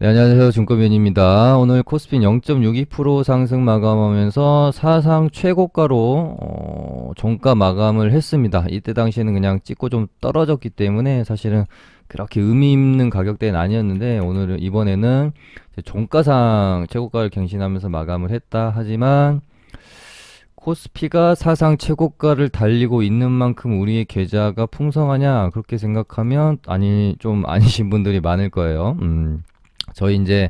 네, 안녕하세요. 증권변입니다. 오늘 코스피 0.62% 상승 마감하면서 사상 최고가로 종가 마감을 했습니다. 이때 당시에는 그냥 찍고 좀 떨어졌기 때문에 사실은 그렇게 의미 있는 가격대는 아니었는데 이번에는 종가상 최고가를 갱신하면서 마감을 했다. 하지만 코스피가 사상 최고가를 달리고 있는 만큼 우리의 계좌가 풍성하냐? 그렇게 생각하면 좀 아니신 분들이 많을 거예요. 저희 이제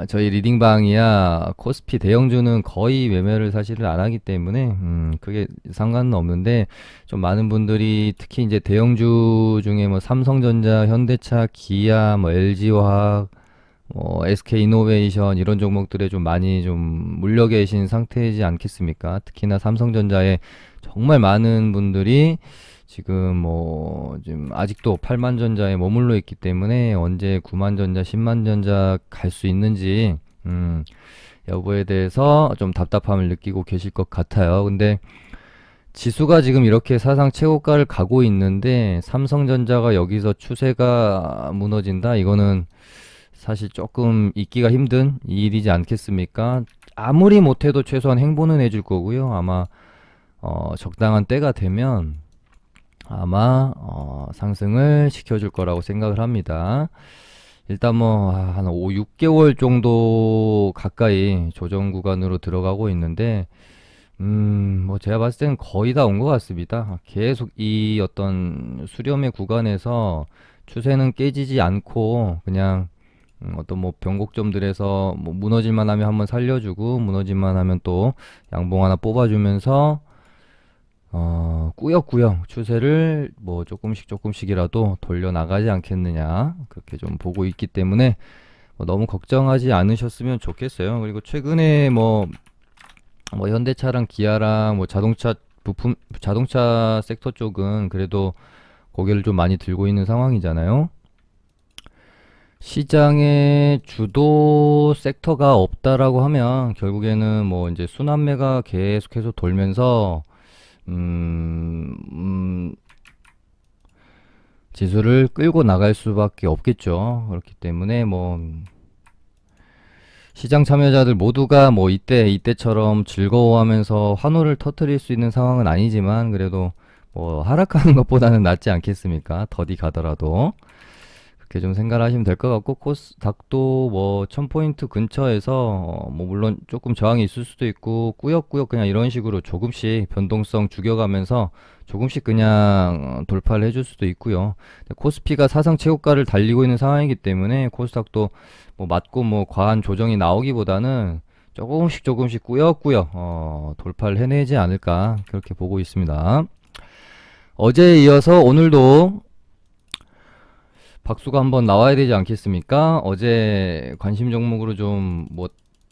저희 리딩방이야 코스피 대형주는 거의 매매를 사실은 안 하기 때문에 그게 상관은 없는데, 좀 많은 분들이 특히 이제 대형주 중에 뭐 삼성전자, 현대차, 기아, 뭐 LG화학, SK이노베이션 이런 종목들에 좀 많이 좀 물려 계신 상태이지 않겠습니까? 특히나 삼성전자에 정말 많은 분들이 지금 지금 아직도 8만 전자에 머물러 있기 때문에 언제 9만 전자, 10만 전자 갈 수 있는지 여부에 대해서 좀 답답함을 느끼고 계실 것 같아요. 근데 지수가 지금 이렇게 사상 최고가를 가고 있는데 삼성전자가 여기서 추세가 무너진다? 이거는 사실 조금 있기가 힘든 일이지 않겠습니까? 아무리 못해도 최소한 행보는 해줄 거고요. 아마 적당한 때가 되면 아마 상승을 시켜줄 거라고 생각을 합니다. 일단 한 5, 6개월 정도 가까이 조정 구간으로 들어가고 있는데 제가 봤을 때는 거의 다 온 것 같습니다. 계속 이 어떤 수렴의 구간에서 추세는 깨지지 않고 그냥 어떤 변곡점들에서 무너질만 하면 한번 살려주고 무너질만 하면 또 양봉 하나 뽑아주면서 꾸역꾸역 추세를 조금씩이라도 돌려나가지 않겠느냐, 그렇게 좀 보고 있기 때문에 너무 걱정하지 않으셨으면 좋겠어요. 그리고 최근에 현대차랑 기아랑 자동차 섹터 쪽은 그래도 고개를 좀 많이 들고 있는 상황이잖아요. 시장에 주도 섹터가 없다라고 하면 결국에는 이제 순환매가 계속해서 돌면서 지수를 끌고 나갈 수밖에 없겠죠. 그렇기 때문에 시장 참여자들 모두가 이때처럼 즐거워하면서 환호를 터뜨릴 수 있는 상황은 아니지만, 그래도 하락하는 것보다는 낫지 않겠습니까? 더디 가더라도. 그렇게 좀 생각을 하시면 될 것 같고, 코스닥도 1000포인트 근처에서 물론 조금 저항이 있을 수도 있고 꾸역꾸역 그냥 이런 식으로 조금씩 변동성 죽여가면서 조금씩 그냥 돌파를 해줄 수도 있고요. 코스피가 사상 최고가를 달리고 있는 상황이기 때문에 코스닥도 맞고 과한 조정이 나오기보다는 조금씩 꾸역꾸역 돌파를 해내지 않을까, 그렇게 보고 있습니다. 어제에 이어서 오늘도 박수가 한번 나와야 되지 않겠습니까? 어제 관심 종목으로 좀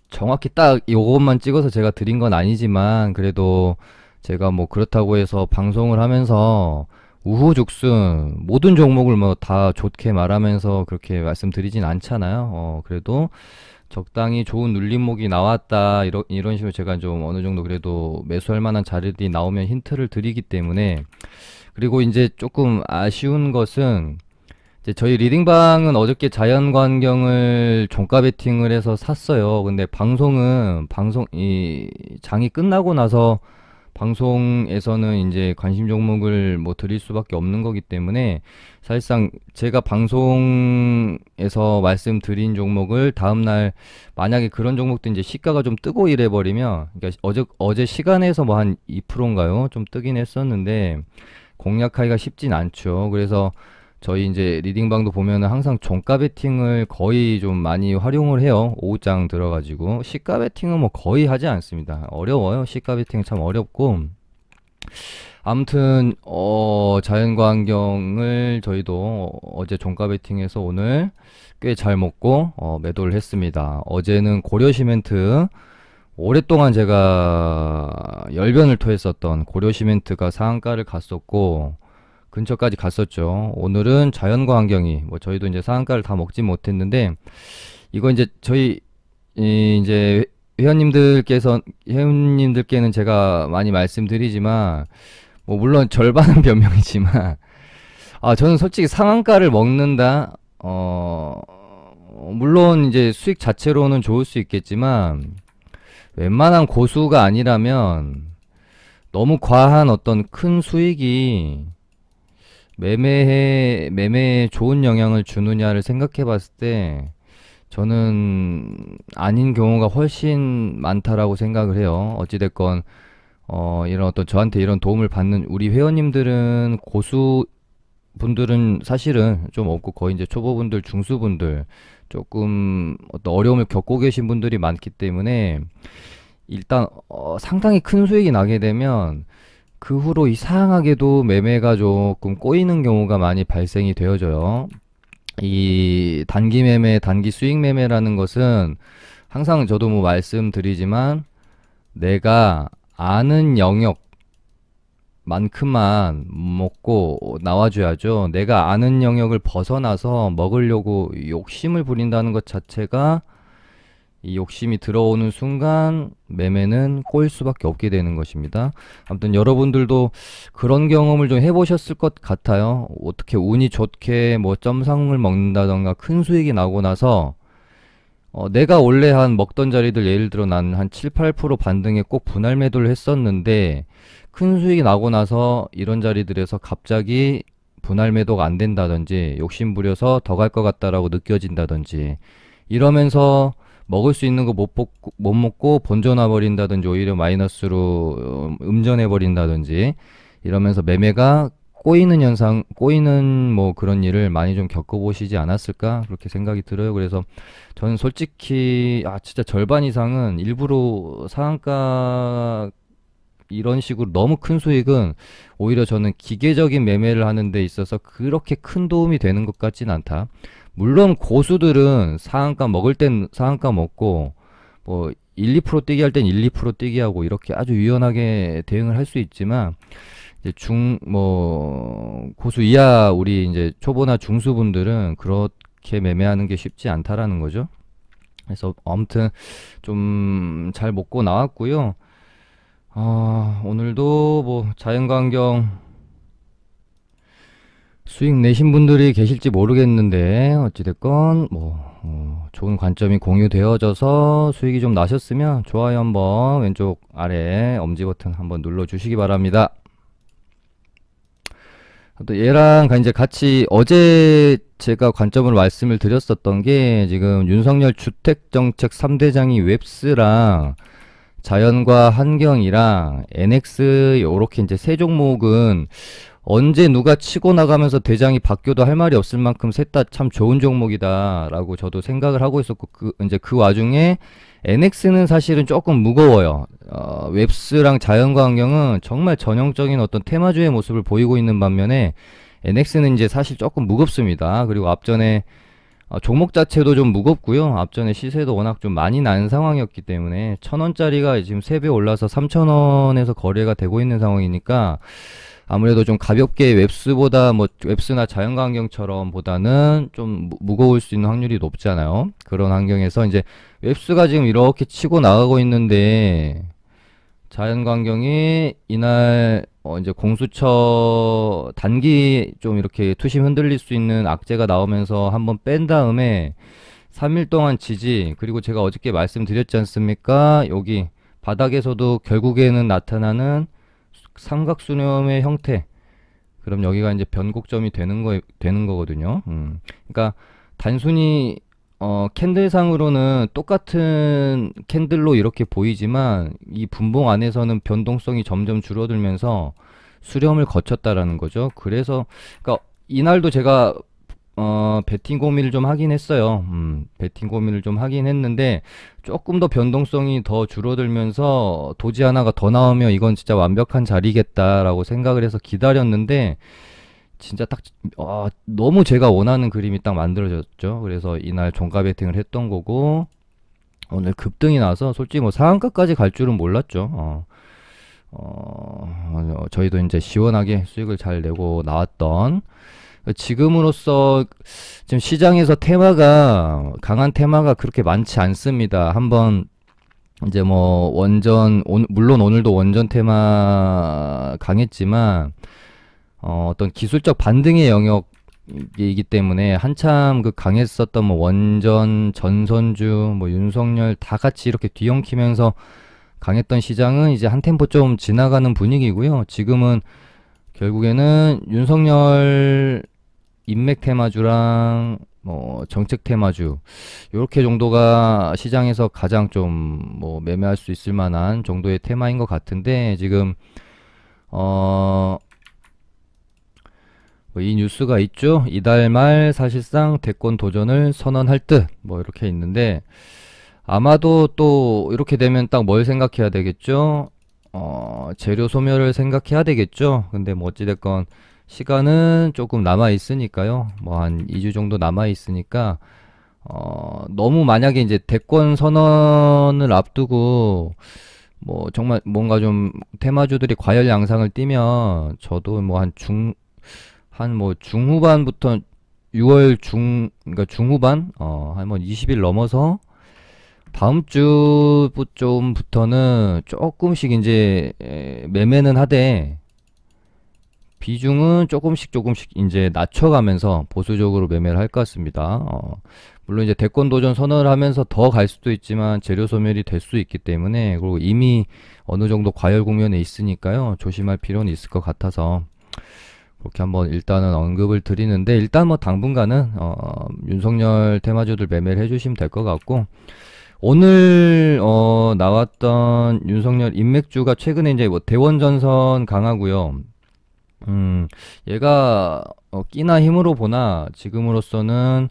정확히 딱 이것만 찍어서 제가 드린 건 아니지만, 그래도 제가 그렇다고 해서 방송을 하면서 우후죽순 모든 종목을 다 좋게 말하면서 그렇게 말씀드리진 않잖아요. 그래도 적당히 좋은 눌림목이 나왔다, 이런 식으로 제가 좀 어느 정도 그래도 매수할 만한 자리들이 나오면 힌트를 드리기 때문에. 그리고 이제 조금 아쉬운 것은, 이제 저희 리딩방은 어저께 자연광경을 종가 베팅을 해서 샀어요. 근데 이 장이 끝나고 나서 방송에서는 이제 관심 종목을 드릴 수밖에 없는 거기 때문에, 사실상 제가 방송에서 말씀드린 종목을 다음날 만약에 그런 종목도 이제 시가가 좀 뜨고 이래 버리면, 그러니까 어제 시간에서 한 2%인가요? 좀 뜨긴 했었는데 공략하기가 쉽진 않죠. 그래서 저희 이제 리딩방도 보면은 항상 종가 베팅을 거의 좀 많이 활용을 해요. 오후장 들어가지고 시가 베팅은 거의 하지 않습니다. 어려워요. 시가 베팅은 참 어렵고. 아무튼 자연광경을 저희도 어제 종가 베팅해서 오늘 꽤 잘 먹고 매도를 했습니다. 어제는 고려시멘트, 오랫동안 제가 열변을 토했었던 고려시멘트가 상한가를 갔었고 근처까지 갔었죠. 오늘은 자연광경이 저희도 이제 상한가를 다 먹지 못했는데, 이거 이제 저희 이제 회원님들께는 제가 많이 말씀드리지만 물론 절반은 변명이지만, 저는 솔직히 상한가를 먹는다, 물론 이제 수익 자체로는 좋을 수 있겠지만 웬만한 고수가 아니라면 너무 과한 어떤 큰 수익이 매매에 좋은 영향을 주느냐를 생각해 봤을 때 저는 아닌 경우가 훨씬 많다라고 생각을 해요. 어찌됐건 이런 어떤 저한테 이런 도움을 받는 우리 회원님들은 고수 분들은 사실은 좀 없고 거의 이제 초보분들, 중수분들 조금 어떤 어려움을 겪고 계신 분들이 많기 때문에 일단 상당히 큰 수익이 나게 되면 그 후로 이상하게도 매매가 조금 꼬이는 경우가 많이 발생이 되어져요. 이 단기 매매, 단기 수익 매매라는 것은 항상 저도 뭐 말씀드리지만 내가 아는 영역만큼만 먹고 나와줘야죠. 내가 아는 영역을 벗어나서 먹으려고 욕심을 부린다는 것 자체가 이 욕심이 들어오는 순간 매매는 꼬일 수밖에 없게 되는 것입니다. 아무튼 여러분들도 그런 경험을 좀 해보셨을 것 같아요. 어떻게 운이 좋게 뭐 점상을 먹는다던가 큰 수익이 나고 나서 내가 원래 한 먹던 자리들 예를 들어 난 한 7, 8% 반등에 꼭 분할 매도를 했었는데 큰 수익이 나고 나서 이런 자리들에서 갑자기 분할 매도가 안 된다든지 욕심 부려서 더 갈 것 같다라고 느껴진다든지 이러면서 먹을 수 있는 거 못 먹고 번져나 버린다든지 오히려 마이너스로 음전해 버린다든지 이러면서 매매가 꼬이는 현상, 꼬이는 뭐 그런 일을 많이 좀 겪어보시지 않았을까 그렇게 생각이 들어요. 그래서 저는 솔직히 진짜 절반 이상은 일부러 상한가 이런 식으로 너무 큰 수익은 오히려 저는 기계적인 매매를 하는 데 있어서 그렇게 큰 도움이 되는 것 같진 않다. 물론 고수들은 상한가 먹을 땐 상한가 먹고 뭐 1, 2% 뛰기 할 땐 1, 2% 뛰기 하고 이렇게 아주 유연하게 대응을 할 수 있지만 이제 고수 이하 우리 이제 초보나 중수분들은 그렇게 매매하는 게 쉽지 않다라는 거죠. 그래서 아무튼 좀 잘 먹고 나왔고요. 오늘도 뭐 자연광경 수익 내신 분들이 계실지 모르겠는데 어찌됐건 뭐 좋은 관점이 공유되어져서 수익이 좀 나셨으면 좋아요 한번 왼쪽 아래 엄지 버튼 한번 눌러 주시기 바랍니다. 또 얘랑 이제 같이 어제 제가 관점을 말씀을 드렸었던 게 지금 윤석열 주택정책 3대장이 웹스랑 자연과 환경이랑 NX 요렇게 이제 세 종목은 언제 누가 치고 나가면서 대장이 바뀌어도 할 말이 없을 만큼 셋 다 참 좋은 종목이다라고 저도 생각을 하고 있었고 이제 그 와중에 NX는 사실은 조금 무거워요. 웹스랑 자연과 환경은 정말 전형적인 어떤 테마주의 모습을 보이고 있는 반면에 NX는 이제 사실 조금 무겁습니다. 그리고 앞전에 종목 자체도 좀 무겁고요. 앞전에 시세도 워낙 좀 많이 난 상황이었기 때문에 1,000원짜리가 지금 3배 올라서 3,000원에서 거래가 되고 있는 상황이니까 아무래도 좀 가볍게 웹스보다 뭐 웹스나 자연과 환경처럼 보다는 좀 무거울 수 있는 확률이 높잖아요. 그런 환경에서 이제 웹스가 지금 이렇게 치고 나가고 있는데 자연과 환경이 이날 이제 공수처 단기 좀 이렇게 투심 흔들릴 수 있는 악재가 나오면서 한번 뺀 다음에 3일 동안 지지 그리고 제가 어저께 말씀드렸지 않습니까? 여기 바닥에서도 결국에는 나타나는 삼각수렴의 형태. 그럼 여기가 이제 변곡점이 되는 거거든요. 그러니까 단순히 캔들상으로는 똑같은 캔들로 이렇게 보이지만 이 분봉 안에서는 변동성이 점점 줄어들면서 수렴을 거쳤다라는 거죠. 그래서 그러니까 이날도 제가 베팅 고민을 좀 하긴 했어요. 베팅 고민을 좀 하긴 했는데 조금 더 변동성이 더 줄어들면서 도지 하나가 더 나오면 이건 진짜 완벽한 자리겠다라고 생각을 해서 기다렸는데 진짜 딱 너무 제가 원하는 그림이 딱 만들어졌죠. 그래서 이날 종가 베팅을 했던 거고 오늘 급등이 나서 솔직히 뭐 상한가까지 갈 줄은 몰랐죠. 저희도 이제 시원하게 수익을 잘 내고 나왔던 지금으로서 지금 시장에서 강한 테마가 그렇게 많지 않습니다. 한번 이제 뭐 물론 오늘도 원전 테마 강했지만 어떤 기술적 반등의 영역 이기 때문에 한참 그 강했었던 뭐 원전, 전선주, 뭐 윤석열 다 같이 이렇게 뒤엉키면서 강했던 시장은 이제 한 템포 좀 지나가는 분위기고요. 지금은 결국에는 윤석열 인맥 테마주랑 뭐 정책 테마주 요렇게 정도가 시장에서 가장 좀 뭐 매매할 수 있을 만한 정도의 테마인 것 같은데 지금 어 뭐이 뉴스가 있죠. 이달 말 사실상 대권 도전을 선언할 듯 뭐 이렇게 있는데 아마도 또 이렇게 되면 딱 뭘 생각해야 되겠죠? 재료 소멸을 생각해야 되겠죠? 근데 뭐 어찌됐건 시간은 조금 남아 있으니까요. 뭐 한 2주 정도 남아 있으니까 너무 만약에 이제 대권 선언을 앞두고 뭐 정말 뭔가 좀 테마주들이 과열 양상을 띠면 저도 뭐 한 뭐 중후반부터 6월 그러니까 중후반 한 뭐 20일 넘어서 다음 주 좀부터는 조금씩 이제 매매는 하되 비중은 조금씩 이제 낮춰가면서 보수적으로 매매를 할 것 같습니다. 물론 이제 대권 도전 선언을 하면서 더 갈 수도 있지만 재료 소멸이 될 수 있기 때문에 그리고 이미 어느 정도 과열 국면에 있으니까요. 조심할 필요는 있을 것 같아서 그렇게 한번 일단은 언급을 드리는데 일단 뭐 당분간은 윤석열 테마주들 매매를 해주시면 될 것 같고 오늘 나왔던 윤석열 인맥주가 최근에 이제 뭐 대원전선 강하고요. 얘가 끼나 힘으로 보나 지금으로서는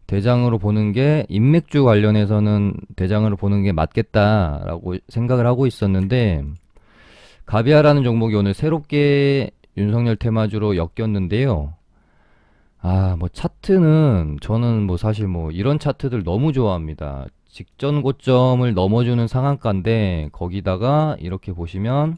대장으로 보는 게 인맥주 관련해서는 대장으로 보는 게 맞겠다라고 생각을 하고 있었는데 가비아라는 종목이 오늘 새롭게 윤석열 테마주로 엮였는데요. 뭐 차트는 저는 뭐 사실 뭐 이런 차트들 너무 좋아합니다. 직전 고점을 넘어주는 상한가인데 거기다가 이렇게 보시면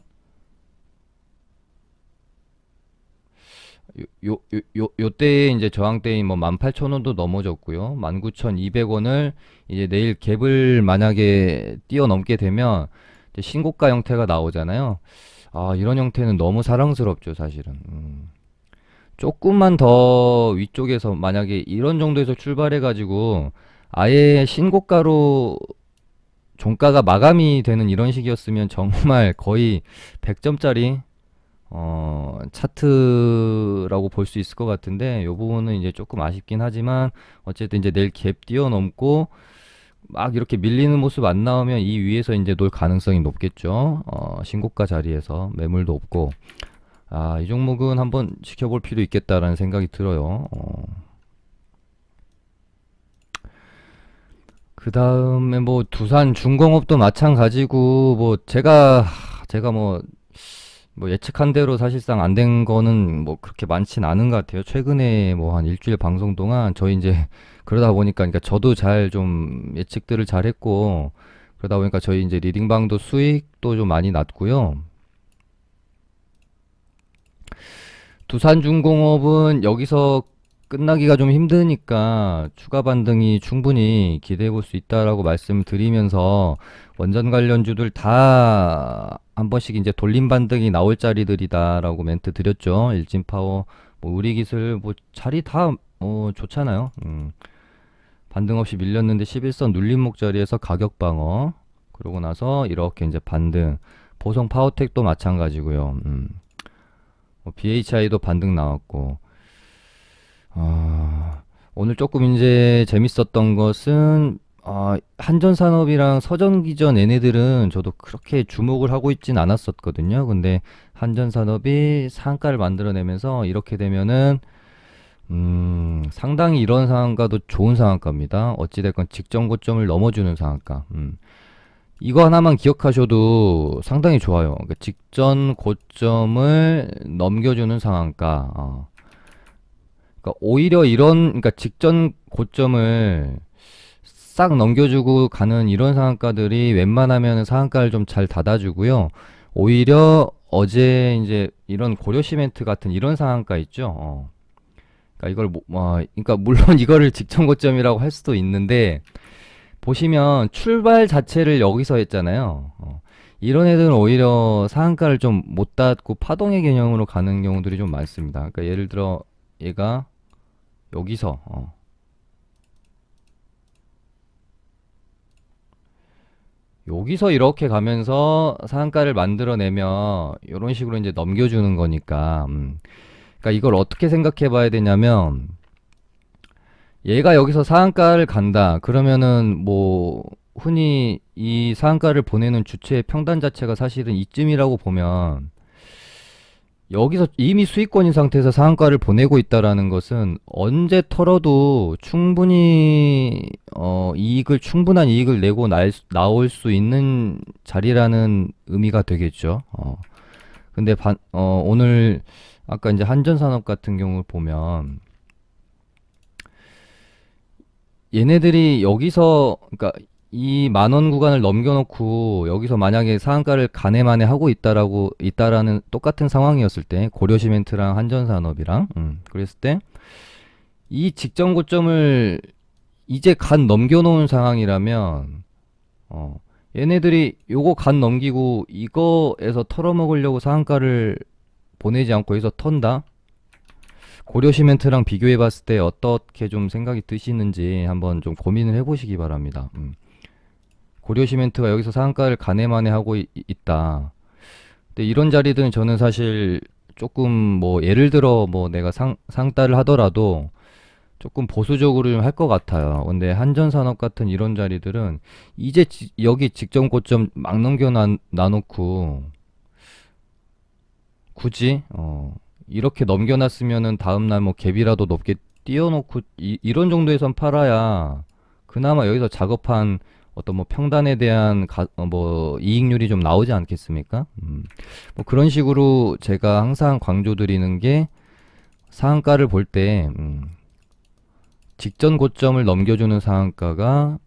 요때에 이제 저항대인 뭐 18,000원도 넘어졌고요. 19,200원을 이제 내일 갭을 만약에 뛰어넘게 되면 이제 신고가 형태가 나오잖아요. 이런 형태는 너무 사랑스럽죠, 사실은. 조금만 더 위쪽에서 만약에 이런 정도에서 출발해가지고 아예 신고가로 종가가 마감이 되는 이런 식이었으면 정말 거의 100점짜리 차트라고 볼 수 있을 것 같은데 이 부분은 이제 조금 아쉽긴 하지만 어쨌든 이제 내일 갭 뛰어넘고 막 이렇게 밀리는 모습 안 나오면 이 위에서 이제 놀 가능성이 높겠죠. 신고가 자리에서 매물도 없고 이 종목은 한번 지켜볼 필요 있겠다라는 생각이 들어요. 그 다음에 뭐 두산 중공업도 마찬가지고 뭐 제가 뭐 예측한 대로 사실상 안 된 거는 뭐 그렇게 많진 않은 것 같아요. 최근에 뭐 한 일주일 방송 동안 저희 이제 그러다 보니까 그러니까 저도 잘 좀 예측들을 잘 했고 그러다 보니까 저희 이제 리딩방도 수익도 좀 많이 났고요. 두산중공업은 여기서 끝나기가 좀 힘드니까 추가 반등이 충분히 기대해 볼 수 있다라고 말씀을 드리면서 원전 관련주들 다 한 번씩 이제 돌림 반등이 나올 자리들이다라고 멘트 드렸죠. 일진파워, 뭐 우리기술 뭐 자리 다 좋잖아요. 반등 없이 밀렸는데 11선 눌림목 자리에서 가격 방어. 그러고 나서 이렇게 이제 반등. 보성 파워텍도 마찬가지고요. BHI도 반등 나왔고 오늘 조금 이제 재밌었던 것은 한전산업이랑 서전기전 얘네들은 저도 그렇게 주목을 하고 있진 않았었거든요. 근데 한전산업이 상가를 만들어내면서 이렇게 되면은 상당히 이런 상한가도 좋은 상한가입니다. 어찌됐건 직전 고점을 넘어주는 상한가. 이거 하나만 기억하셔도 상당히 좋아요. 그러니까 직전 고점을 넘겨주는 상한가. 그러니까 오히려 그러니까 직전 고점을 싹 넘겨주고 가는 이런 상한가들이 웬만하면 상한가를 좀 잘 닫아주고요. 오히려 어제 이제 이런 고려시멘트 같은 이런 상한가 있죠. 그러니까 그러니까 물론 이거를 직전 고점이라고 할 수도 있는데 보시면 출발 자체를 여기서 했잖아요. 이런 애들은 오히려 상한가를 좀 못 닫고 파동의 개념으로 가는 경우들이 좀 많습니다. 그러니까 예를 들어 얘가 여기서 여기서 이렇게 가면서 상한가를 만들어내면 이런 식으로 이제 넘겨주는 거니까 그러니까 이걸 어떻게 생각해 봐야 되냐면 얘가 여기서 상한가를 간다 그러면은 뭐 흔히 이 상한가를 보내는 주체의 평단 자체가 사실은 이쯤이라고 보면 여기서 이미 수익권인 상태에서 상한가를 보내고 있다라는 것은 언제 털어도 충분히 충분한 이익을 내고 나올 수 있는 자리라는 의미가 되겠죠. 근데 오늘 아까 이제 한전산업 같은 경우를 보면 얘네들이 여기서 그러니까 이 만원 구간을 넘겨놓고 여기서 만약에 상한가를 가네마네 하고 있다라는 똑같은 상황이었을 때 고려시멘트랑 한전산업이랑 그랬을 때 이 직전 고점을 이제 간 넘겨놓은 상황이라면 얘네들이 요거 간 넘기고 이거에서 털어먹으려고 상한가를 보내지 않고 여기서 턴다. 고려시멘트랑 비교해봤을 때 어떻게 좀 생각이 드시는지 한번 좀 고민을 해보시기 바랍니다. 고려시멘트가 여기서 상한가를 가네마네 하고 있다. 근데 이런 자리들은 저는 사실 조금 뭐 예를 들어 뭐 내가 상따를 하더라도 조금 보수적으로 좀 할 것 같아요. 근데 한전산업 같은 이런 자리들은 이제 여기 직전 고점 막 나놓고 굳이 이렇게 넘겨놨으면은 다음날 뭐 갭이라도 높게 띄워놓고 이런 정도에선 팔아야 그나마 여기서 작업한 어떤 뭐 평단에 대한 뭐 이익률이 좀 나오지 않겠습니까? 뭐 그런 식으로 제가 항상 강조드리는 게 상한가를 볼 때 직전 고점을 넘겨주는 상한가가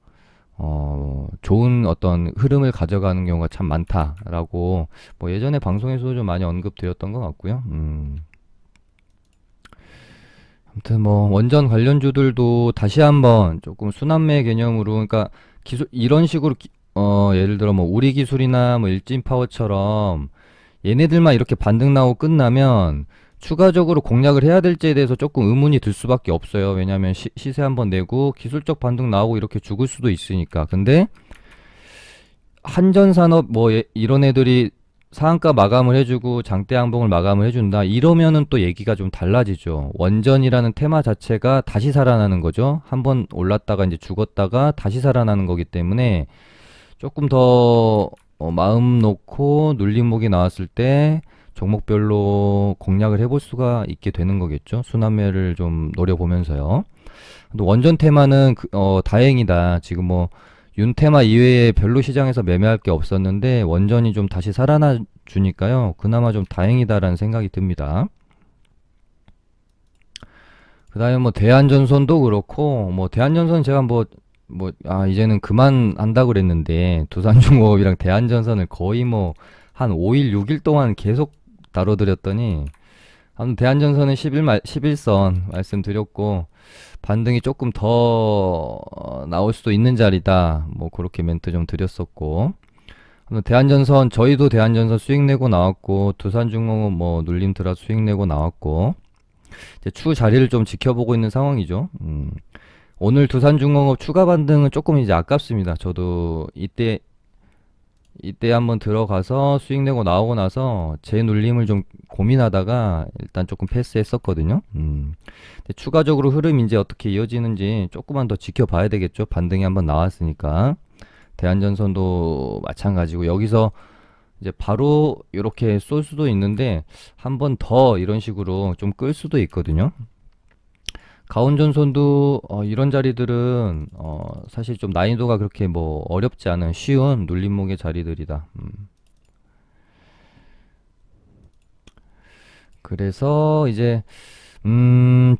좋은 어떤 흐름을 가져가는 경우가 참 많다라고 뭐 예전에 방송에서도 좀 많이 언급드렸던 것 같고요. 아무튼 뭐 원전 관련주들도 다시 한번 조금 순환매 개념으로 그러니까 기술 이런 식으로 예를 들어 뭐 우리 기술이나 뭐 일진파워처럼 얘네들만 이렇게 반등 나오고 끝나면 추가적으로 공략을 해야 될지에 대해서 조금 의문이 들 수밖에 없어요. 왜냐하면 시세 한번 내고 기술적 반등 나오고 이렇게 죽을 수도 있으니까. 근데 한전산업 뭐 이런 애들이 상한가 마감을 해주고 장대 양봉을 마감을 해준다. 이러면은 또 얘기가 좀 달라지죠. 원전이라는 테마 자체가 다시 살아나는 거죠. 한번 올랐다가 이제 죽었다가 다시 살아나는 거기 때문에 조금 더 마음 놓고 눌림목이 나왔을 때 종목별로 공략을 해볼 수가 있게 되는 거겠죠. 순환매를 좀 노려보면서요. 근데 원전 테마는 다행이다. 지금 뭐 윤테마 이외에 별로 시장에서 매매할 게 없었는데 원전이 좀 다시 살아나 주니까요. 그나마 좀 다행이다라는 생각이 듭니다. 그 다음에 뭐 대한전선도 그렇고 뭐 대한전선 제가 이제는 그만한다고 그랬는데 두산중공업이랑 대한전선을 거의 뭐 한 5일, 6일 동안 계속 다뤄드렸더니 아무튼 대한전선은 11선 말씀드렸고 반등이 조금 더 나올 수도 있는 자리다. 뭐 그렇게 멘트 좀 드렸었고 대한전선 저희도 대한전선 수익 내고 나왔고 두산중공업 뭐 눌림 드라 수익 내고 나왔고 이제 추후 자리를 좀 지켜보고 있는 상황이죠. 오늘 두산중공업 추가 반등은 조금 이제 아깝습니다. 저도 이때 한번 들어가서 수익 내고 나오고 나서 제 눌림을 좀 고민하다가 일단 조금 패스했었거든요. 근데 추가적으로 흐름 이제 어떻게 이어지는지 조금만 더 지켜봐야 되겠죠. 반등이 한번 나왔으니까. 대한전선도 마찬가지고 여기서 이제 바로 이렇게 쏠 수도 있는데 한 번 더 이런 식으로 좀 끌 수도 있거든요. 가온전선도 이런 자리들은 사실 좀 난이도가 그렇게 뭐 어렵지 않은 쉬운 눌림목의 자리들이다. 그래서 이제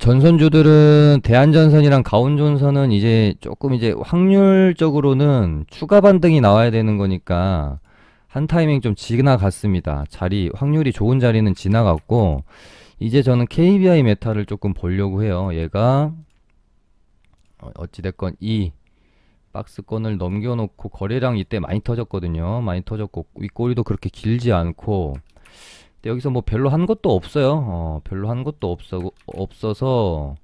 전선주들은 대한전선이랑 가온전선은 이제 조금 이제 확률적으로는 추가 반등이 나와야 되는 거니까 한 타이밍 좀 지나갔습니다. 확률이 좋은 자리는 지나갔고 이제 저는 KBI 메타를 조금 보려고 해요. 얘가 어찌됐건 이 박스권을 넘겨놓고 거래량 이때 많이 터졌거든요. 많이 터졌고 윗꼬리도 그렇게 길지 않고 근데 여기서 뭐 별로 한 것도 없어요. 별로 한 것도 없어서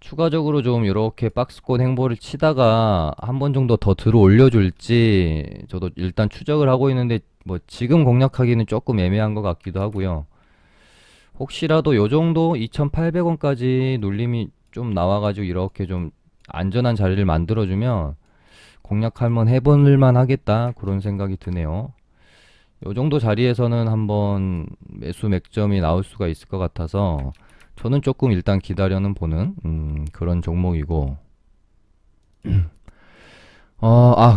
추가적으로 좀 이렇게 박스권 행보를 치다가 한 번 정도 더 들어 올려줄지 저도 일단 추적을 하고 있는데 뭐 지금 공략하기는 조금 애매한 것 같기도 하고요. 혹시라도 요 정도 2,800원까지 눌림이 좀 나와가지고 이렇게 좀 안전한 자리를 만들어주면 공략할 만 해볼만 하겠다 그런 생각이 드네요. 요 정도 자리에서는 한번 매수 맥점이 나올 수가 있을 것 같아서 저는 조금 일단 기다려는 보는 그런 종목이고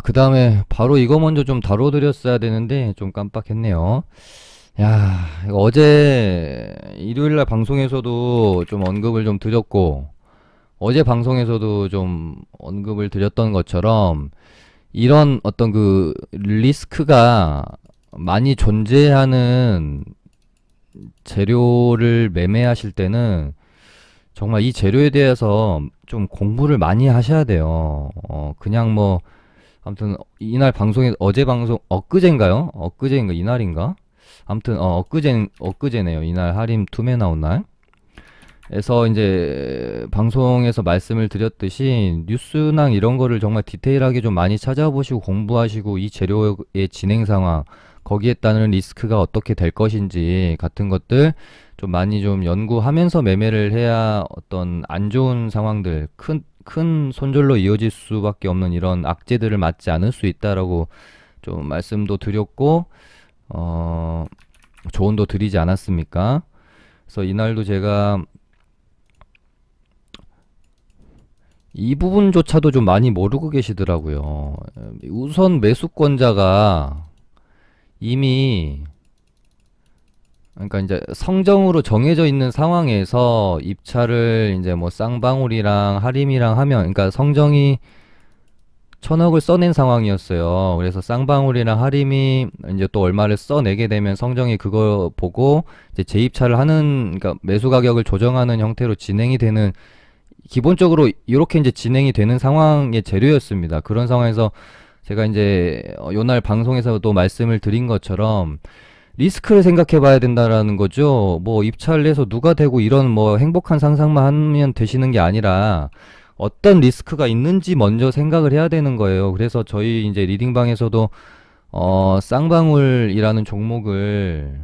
그 다음에 바로 이거 먼저 좀 다뤄드렸어야 되는데 좀 깜빡했네요. 야, 이거 어제 일요일날 방송에서도 좀 언급을 좀 드렸고 어제 방송에서도 좀 언급을 드렸던 것처럼 이런 어떤 그 리스크가 많이 존재하는 재료를 매매하실 때는 정말 이 재료에 대해서 좀 공부를 많이 하셔야 돼요. 그냥 뭐, 아무튼, 이날 방송에, 어제 방송, 엊그제인가요? 엊그제인가, 이날인가? 아무튼, 엊그제네요. 이날 하림 투매 나온 날. 에서 이제 방송에서 말씀을 드렸듯이 뉴스나 이런 거를 정말 디테일하게 좀 많이 찾아보시고 공부하시고 이 재료의 진행 상황, 거기에 따른 리스크가 어떻게 될 것인지 같은 것들 좀 많이 좀 연구하면서 매매를 해야 어떤 안 좋은 상황들, 큰 손절로 이어질 수밖에 없는 이런 악재들을 맞지 않을 수 있다라고 좀 말씀도 드렸고, 어, 조언도 드리지 않았습니까? 그래서 이날도 제가 이 부분조차도 좀 많이 모르고 계시더라고요. 우선 매수권자가 이미 그러니까 이제 성정으로 정해져 있는 상황에서 입찰을 이제 뭐 쌍방울이랑 하림이랑 하면 그러니까 성정이 1,000억을 써낸 상황이었어요. 그래서 쌍방울이랑 하림이 이제 또 얼마를 써내게 되면 성정이 그거 보고 이제 재입찰을 하는 그러니까 매수 가격을 조정하는 형태로 진행이 되는 기본적으로 이렇게 이제 진행이 되는 상황의 재료였습니다. 그런 상황에서 제가 이제 요날 방송에서도 말씀을 드린 것처럼 리스크를 생각해 봐야 된다라는 거죠. 뭐 입찰을 해서 누가 되고 이런 뭐 행복한 상상만 하면 되시는 게 아니라 어떤 리스크가 있는지 먼저 생각을 해야 되는 거예요. 그래서 저희 이제 리딩방에서도 쌍방울이라는 종목을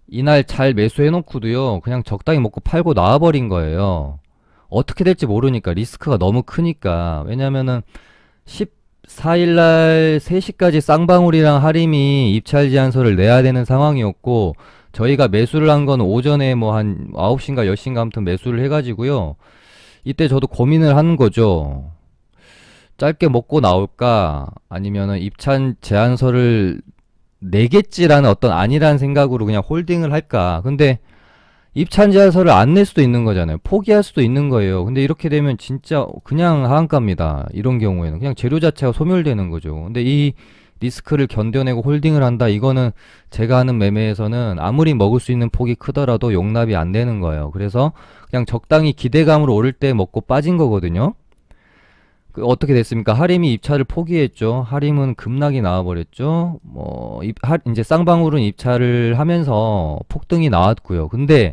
이날 잘 매수해 놓고도요, 그냥 적당히 먹고 팔고 나와버린 거예요. 어떻게 될지 모르니까, 리스크가 너무 크니까. 왜냐면은, 14일날 3시까지 쌍방울이랑 하림이 입찰 제안서를 내야 되는 상황이었고, 저희가 매수를 한 건 오전에 뭐 한 9시인가 10시인가 아무튼 매수를 해가지고요. 이때 저도 고민을 하는 거죠. 짧게 먹고 나올까? 아니면은 입찰 제안서를 내겠지라는 어떤 아니라는 생각으로 그냥 홀딩을 할까. 근데 입찰제서를 안 낼 수도 있는 거잖아요. 포기할 수도 있는 거예요. 근데 이렇게 되면 진짜 그냥 하한가입니다. 이런 경우에는 그냥 재료 자체가 소멸되는 거죠. 근데 이 리스크를 견뎌내고 홀딩을 한다. 이거는 제가 하는 매매에서는 아무리 먹을 수 있는 폭이 크더라도 용납이 안 되는 거예요. 그래서 그냥 적당히 기대감으로 오를 때 먹고 빠진 거거든요. 어떻게 됐습니까? 하림이 입찰을 포기했죠. 하림은 급락이 나와버렸죠. 이제 쌍방울은 입찰을 하면서 폭등이 나왔고요. 근데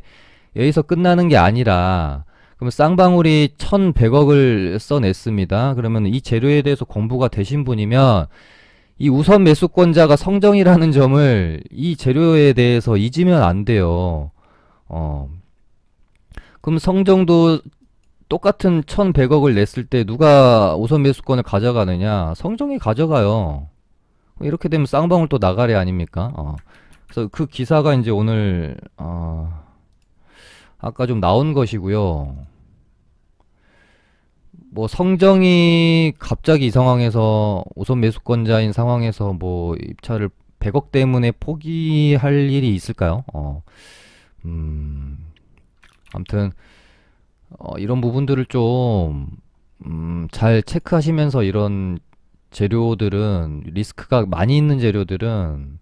여기서 끝나는 게 아니라, 그러면 쌍방울이 1,100억을 써냈습니다. 그러면 이 재료에 대해서 공부가 되신 분이면 이 우선 매수권자가 성정이라는 점을 이 재료에 대해서 잊으면 안 돼요. 어, 그럼 성정도 똑같은 1,100억을 냈을 때 누가 우선 매수권을 가져가느냐? 성정이 가져가요. 이렇게 되면 쌍방울 또 나가래 아닙니까? 그래서 그 기사가 이제 오늘 아까 좀 나온 것이고요. 뭐 성정이 갑자기 이 상황에서 우선 매수권자인 상황에서 뭐 입찰을 100억 때문에 포기할 일이 있을까요? 아무튼 이런 부분들을 좀, 잘 체크하시면서 이런 재료들은, 리스크가 많이 있는 재료들은,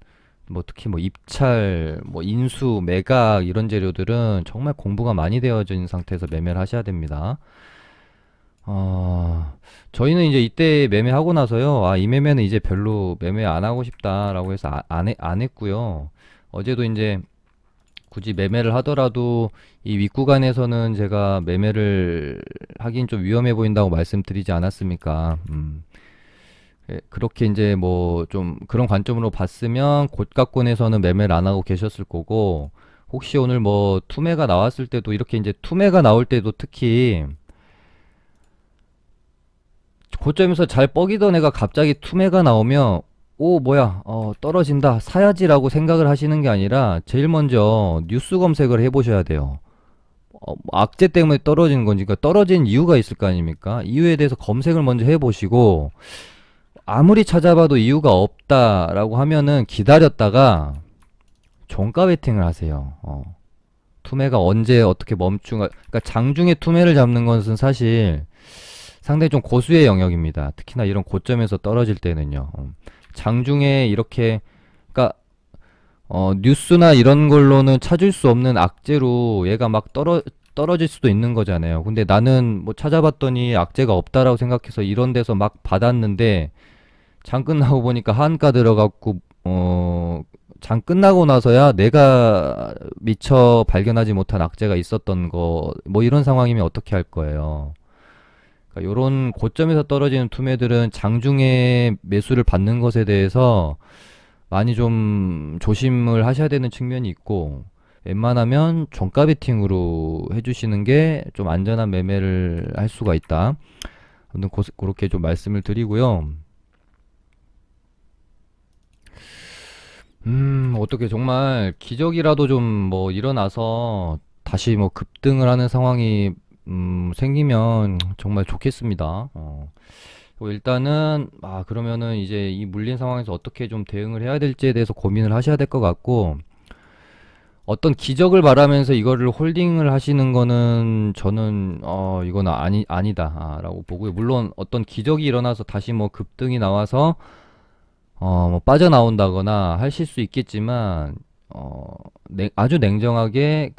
뭐 특히 뭐 입찰, 뭐 인수, 매각 이런 재료들은 정말 공부가 많이 되어진 상태에서 매매를 하셔야 됩니다. 저희는 이제 이때 매매하고 나서요, 이 매매는 이제 별로 매매 안 하고 싶다라고 해서 안 했고요. 어제도 이제 굳이 매매를 하더라도 이 윗구간에서는 제가 매매를 하긴 좀 위험해 보인다고 말씀드리지 않았습니까? 그렇게 이제 뭐 좀 그런 관점으로 봤으면 고가권에서는 매매를 안 하고 계셨을 거고, 혹시 오늘 뭐 투매가 나왔을 때도 이렇게 이제 투매가 나올 때도 특히 고점에서 잘 뻐기던 애가 갑자기 투매가 나오면 오 뭐야 떨어진다 사야지라고 생각을 하시는 게 아니라 제일 먼저 뉴스 검색을 해보셔야 돼요. 악재 때문에 떨어지는 건지, 그러니까 떨어진 이유가 있을 거 아닙니까? 이유에 대해서 검색을 먼저 해보시고, 아무리 찾아봐도 이유가 없다라고 하면은 기다렸다가 종가 베팅을 하세요. 투매가 언제 어떻게 그러니까 장중에 투매를 잡는 것은 사실 상당히 좀 고수의 영역입니다. 특히나 이런 고점에서 떨어질 때는요. 장중에 이렇게, 그러니까 뉴스나 이런 걸로는 찾을 수 없는 악재로 얘가 막 떨어질 수도 있는 거잖아요. 근데 나는 뭐 찾아봤더니 악재가 없다라고 생각해서 이런 데서 막 받았는데 장 끝나고 보니까 한가 들어갔고, 장 끝나고 나서야 내가 미처 발견하지 못한 악재가 있었던 거, 뭐 이런 상황이면 어떻게 할 거예요? 그러니까 요런 고점에서 떨어지는 투매들은 장중에 매수를 받는 것에 대해서 많이 좀 조심을 하셔야 되는 측면이 있고, 웬만하면 종가 베팅으로 해주시는 게 좀 안전한 매매를 할 수가 있다. 아무튼 그렇게 좀 말씀을 드리고요. 어떻게 정말 기적이라도 좀 뭐 일어나서 다시 뭐 급등을 하는 상황이 생기면 정말 좋겠습니다. 일단은 그러면은 이제 이 물린 상황에서 어떻게 좀 대응을 해야 될지에 대해서 고민을 하셔야 될 것 같고, 어떤 기적을 바라면서 이거를 홀딩을 하시는 거는 저는 이거는 아니다라고 보고요. 물론 어떤 기적이 일어나서 다시 뭐 급등이 나와서 뭐 빠져나온다거나 하실 수 있겠지만, 아주 냉정하게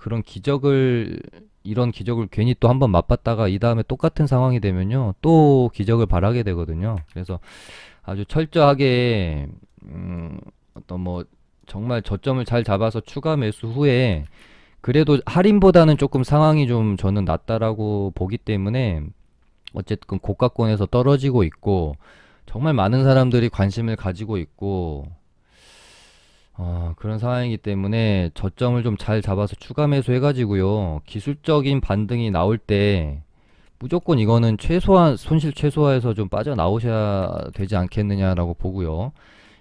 이런 기적을 괜히 또 한번 맛봤다가 이 다음에 똑같은 상황이 되면요, 또 기적을 바라게 되거든요. 그래서 아주 철저하게, 어떤 뭐, 정말 저점을 잘 잡아서 추가 매수 후에, 그래도 할인보다는 조금 상황이 좀 저는 낫다라고 보기 때문에, 어쨌든 고가권에서 떨어지고 있고, 정말 많은 사람들이 관심을 가지고 있고, 그런 상황이기 때문에 저점을 좀 잘 잡아서 추가 매수 해가지고요. 기술적인 반등이 나올 때 무조건 이거는 최소한 손실 최소화해서 좀 빠져나오셔야 되지 않겠느냐라고 보고요.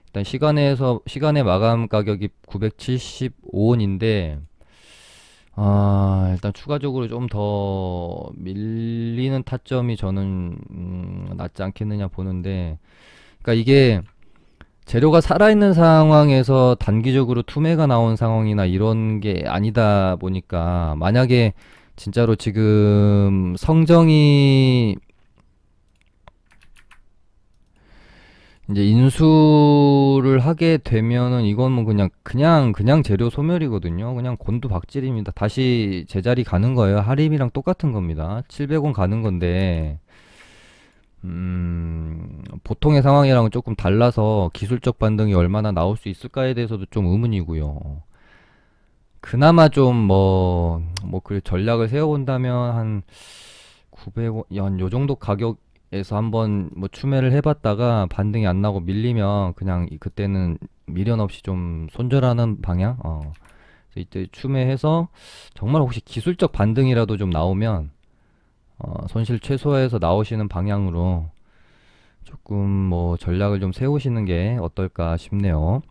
일단 시간의 마감 가격이 975원인데, 일단 추가적으로 좀 더 밀리는 타점이 저는 낫지 않겠느냐 보는데, 그러니까 이게 재료가 살아있는 상황에서 단기적으로 투매가 나온 상황이나 이런 게 아니다 보니까, 만약에 진짜로 지금 성정이 이제 인수를 하게 되면은 이건 뭐 그냥 재료 소멸이거든요. 그냥 곤두박질입니다. 다시 제자리 가는 거예요. 할인이랑 똑같은 겁니다. 700원 가는 건데, 보통의 상황이랑은 조금 달라서 기술적 반등이 얼마나 나올 수 있을까에 대해서도 좀 의문이고요. 그나마 좀 그래 전략을 세워본다면 한 900원, 요 정도 가격에서 한번 뭐 추매를 해봤다가 반등이 안 나고 밀리면 그냥 그때는 미련 없이 좀 손절하는 방향? 그래서 이때 추매해서 정말 혹시 기술적 반등이라도 좀 나오면 손실 최소화해서 나오시는 방향으로 조금 뭐 전략을 좀 세우시는 게 어떨까 싶네요.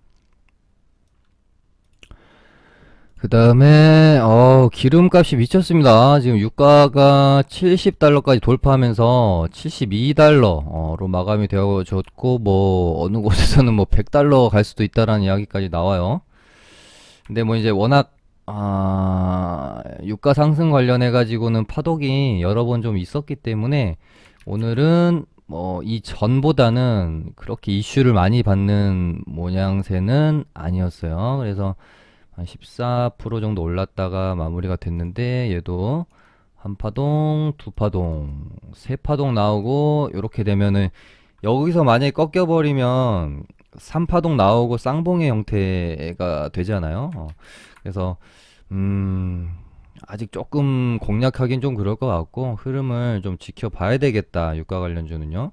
그 다음에 기름값이 미쳤습니다. 지금 유가가 70달러까지 돌파하면서 72달러로 마감이 되어졌고, 뭐 어느 곳에서는 뭐 100달러 갈 수도 있다라는 이야기까지 나와요. 근데 뭐 이제 워낙 유가 상승 관련해 가지고는 파동이 여러 번 좀 있었기 때문에 오늘은 뭐 이전보다는 그렇게 이슈를 많이 받는 모양새는 아니었어요. 그래서 한 14% 정도 올랐다가 마무리가 됐는데, 얘도 한 파동, 두 파동, 세 파동 나오고, 이렇게 되면은 여기서 만약에 꺾여버리면 3파동 나오고 쌍봉의 형태가 되잖아요. 그래서 음, 아직 조금 공략하긴 좀 그럴 것 같고, 흐름을 좀 지켜봐야 되겠다, 유가 관련주는요.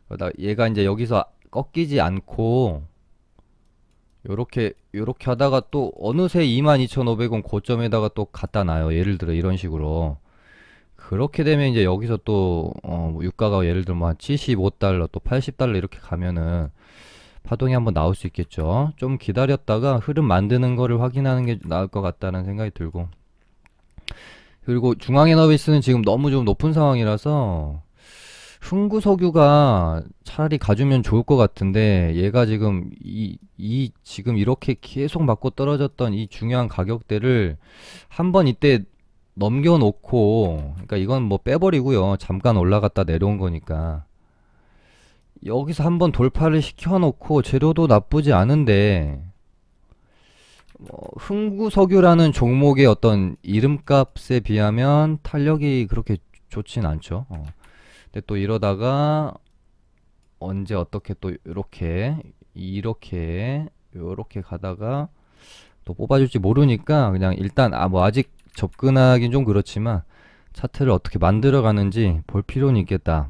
그러다 얘가 이제 여기서 꺾이지 않고, 요렇게 하다가 또 어느새 22,500원 고점에다가 또 갖다 놔요. 예를 들어 이런 식으로. 그렇게 되면 이제 여기서 또, 뭐 유가가 예를 들면 한 75달러 또 80달러 이렇게 가면은 파동이 한번 나올 수 있겠죠. 좀 기다렸다가 흐름 만드는 거를 확인하는 게 나을 것 같다는 생각이 들고. 그리고 중앙에너비스는 지금 너무 좀 높은 상황이라서 흥구석유가 차라리 가주면 좋을 것 같은데 얘가 지금 지금 이렇게 계속 맞고 떨어졌던 이 중요한 가격대를 한번 이때 넘겨놓고, 그러니까 이건 뭐 빼버리고요. 잠깐 올라갔다 내려온 거니까. 여기서 한번 돌파를 시켜놓고 재료도 나쁘지 않은데, 흥구석유라는 종목의 어떤 이름값에 비하면 탄력이 그렇게 좋진 않죠. 근데 또 이러다가 언제 어떻게 또 이렇게 가다가 또 뽑아줄지 모르니까 그냥 일단 뭐 아직 접근하긴 좀 그렇지만 차트를 어떻게 만들어 가는지 볼 필요는 있겠다.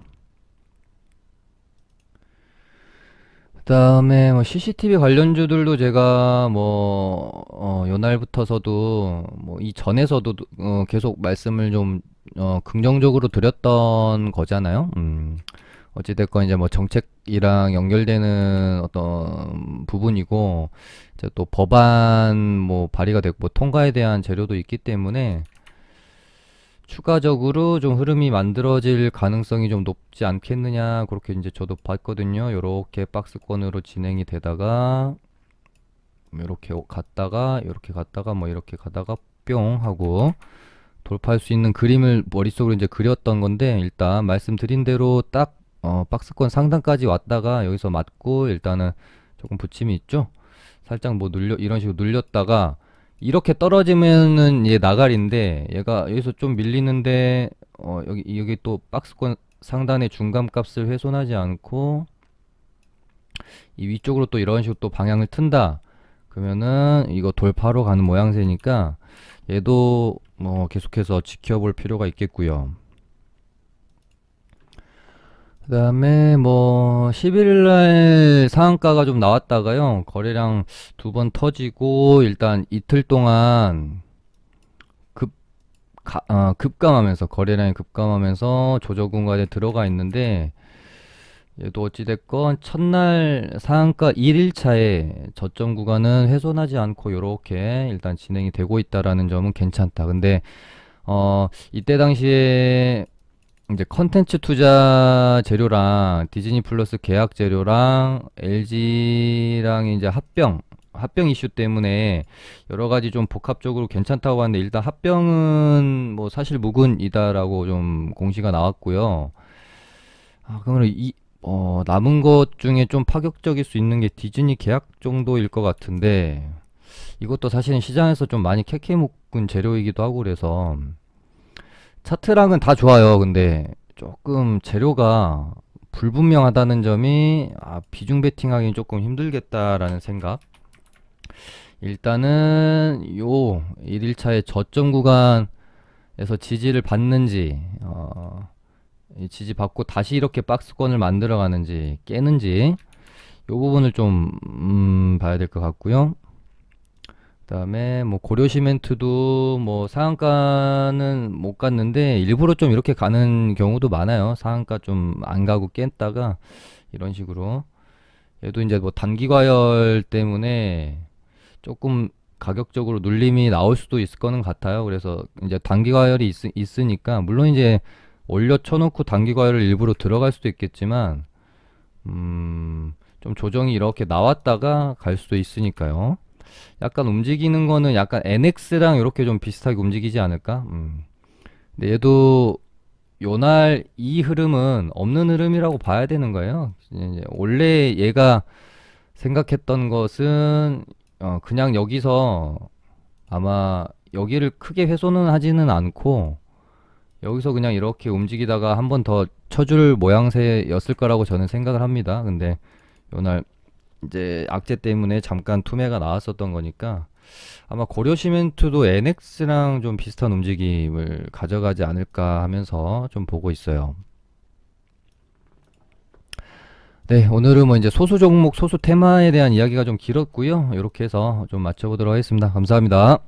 그다음에 뭐 CCTV 관련주들도 제가 뭐 요날부터서도 뭐 이전에서도 계속 말씀을 좀 긍정적으로 드렸던 거잖아요. 어찌됐건 이제 뭐 정책이랑 연결되는 어떤 부분이고, 이제 또 법안 뭐 발의가 됐고 뭐 통과에 대한 재료도 있기 때문에 추가적으로 좀 흐름이 만들어질 가능성이 좀 높지 않겠느냐, 그렇게 이제 저도 봤거든요. 요렇게 박스권으로 진행이 되다가 요렇게 갔다가 뭐 이렇게 가다가 뿅 하고 돌파할 수 있는 그림을 머릿속으로 이제 그렸던 건데, 일단 말씀드린 대로 딱 박스권 상단까지 왔다가 여기서 맞고 일단은 조금 부침이 있죠. 살짝 뭐 이런 식으로 눌렸다가 이렇게 떨어지면은 얘 나가리인데, 얘가 여기서 좀 밀리는데 여기 또 박스권 상단의 중간값을 훼손하지 않고 이 위쪽으로 또 이런 식으로 또 방향을 튼다. 그러면은 이거 돌파로 가는 모양새니까 얘도 뭐 계속해서 지켜볼 필요가 있겠고요. 그 다음에 뭐 11일날 상한가가 좀 나왔다가요, 거래량 두 번 터지고 일단 이틀 동안 급감하면서, 거래량이 급감하면서 조정 구간에 들어가 있는데, 얘도 어찌됐건 첫날 상한가 1일차에 저점 구간은 훼손하지 않고 요렇게 일단 진행이 되고 있다라는 점은 괜찮다. 근데 이때 당시에 이제 컨텐츠 투자 재료랑 디즈니 플러스 계약 재료랑 LG랑 이제 합병 이슈 때문에 여러 가지 좀 복합적으로 괜찮다고 하는데, 일단 합병은 뭐 사실 무근이다라고 좀 공시가 나왔고요. 그러면 남은 것 중에 좀 파격적일 수 있는 게 디즈니 계약 정도일 것 같은데, 이것도 사실은 시장에서 좀 많이 캐캐 묶은 재료이기도 하고 그래서 차트랑은 다 좋아요. 근데 조금 재료가 불분명하다는 점이 비중 베팅하기 조금 힘들겠다라는 생각. 일단은 요 1일차의 저점 구간에서 지지를 받는지, 이 지지 받고 다시 이렇게 박스권을 만들어 가는지 깨는지, 요 부분을 좀 봐야 될 것 같고요. 그다음에 뭐 고려시멘트도 뭐 상한가는 못 갔는데 일부러 좀 이렇게 가는 경우도 많아요. 상한가 좀 안 가고 깼다가 이런 식으로. 얘도 이제 뭐 단기 과열 때문에 조금 가격적으로 눌림이 나올 수도 있을 거는 같아요. 그래서 이제 단기 과열이 있으니까 물론 이제 올려 쳐놓고 단기 과열을 일부러 들어갈 수도 있겠지만, 좀 조정이 이렇게 나왔다가 갈 수도 있으니까요. 약간 움직이는 거는 약간 NX랑 이렇게 좀 비슷하게 움직이지 않을까? 근데 얘도 요날 이 흐름은 없는 흐름이라고 봐야 되는 거예요. 이제 원래 얘가 생각했던 것은 그냥 여기서 아마 여기를 크게 훼손은 하지는 않고 여기서 그냥 이렇게 움직이다가 한 번 더 쳐줄 모양새였을 거라고 저는 생각을 합니다. 근데 요날 이제 악재 때문에 잠깐 투매가 나왔었던 거니까 아마 고려시멘트도 NX랑 좀 비슷한 움직임을 가져가지 않을까 하면서 좀 보고 있어요. 네, 오늘은 뭐 이제 소수 종목, 소수 테마에 대한 이야기가 좀 길었고요. 이렇게 해서 좀 맞춰보도록 하겠습니다. 감사합니다.